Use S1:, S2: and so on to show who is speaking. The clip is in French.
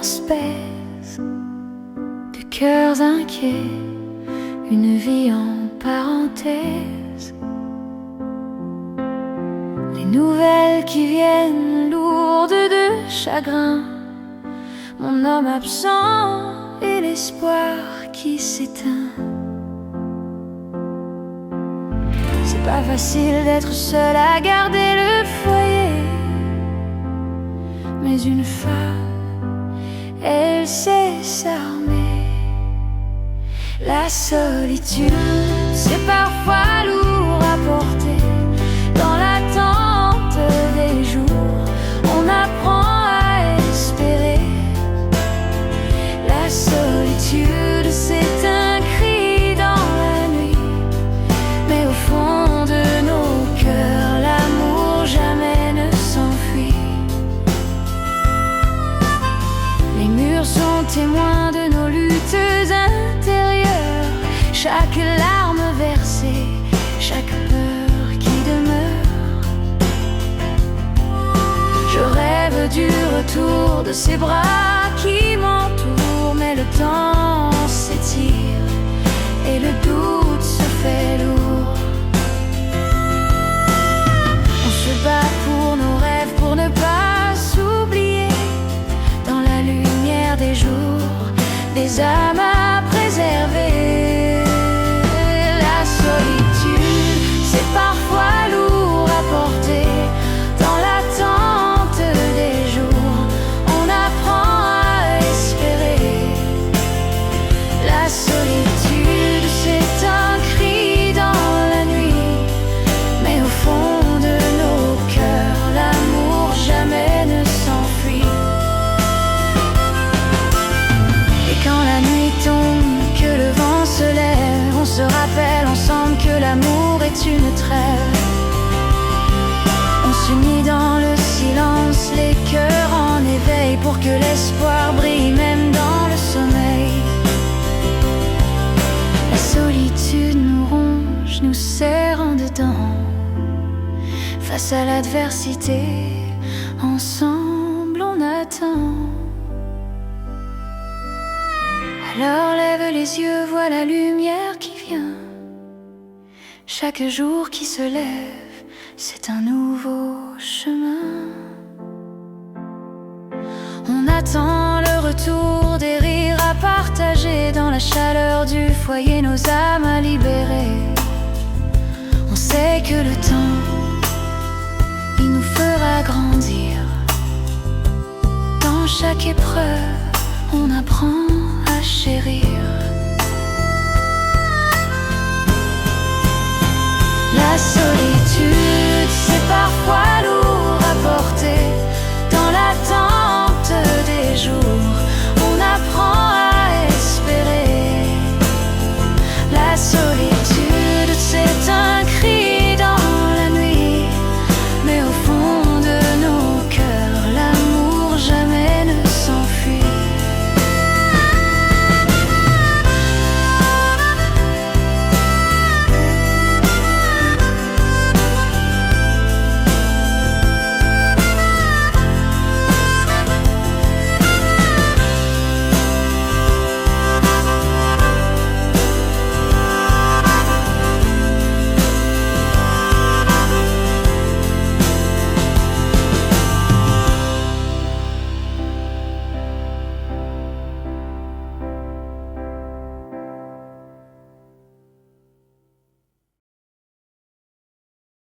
S1: silence pèse, de cœurs inquiets, une vie en parenthèse. Les nouvelles qui viennent lourdes de chagrin, mon homme absent et l'espoir qui s'éteint. C'est pas facile d'être seul à garder le foyer, mais une femme, elle sait s'armer. La solitude, c'est parfois lourd à porter. Dans l'attente des jours, on apprend à espérer. La solitude, c'est un cri dans la nuit, mais au fond de nos cœurs, l'amour jamais ne s'enfuit. Les murs sont témoins de nos luttes intérieures, chaque larme versée, chaque peur qui demeure. Je rêve du retour de ces bras qui m'entourent, mais le temps s'étire et le doute se fait lourd. On se bat pour nos rêves, pour ne pas s'oublier. Dans la lumière des jours, des âmes à préserver. La solitude, c'est parfois lourd à porter. Dans l'attente des jours, on apprend à espérer. La solitude, c'est un cri dans la nuit, mais au fond de nos cœurs, l'amour jamais ne s'enfuit. Et quand la nuit tombe, que le vent se lève, on se rappelle ensemble que l'amour est une trêve. On s'unit dans le silence, les cœurs en éveil, pour que l'espoir brille même dans le sommeil. La solitude nous ronge, nous serre en dedans. Face à l'adversité, ensemble on attend. Alors lève les yeux, vois la lumière qui vient. Chaque jour qui se lève, c'est un nouveau chemin. On attend le retour des rires à partager, dans la chaleur du foyer, nos âmes à libérer. On sait que le temps, il nous fera grandir. Dans chaque épreuve, on apprend à chérir. La solitude, c'est parfois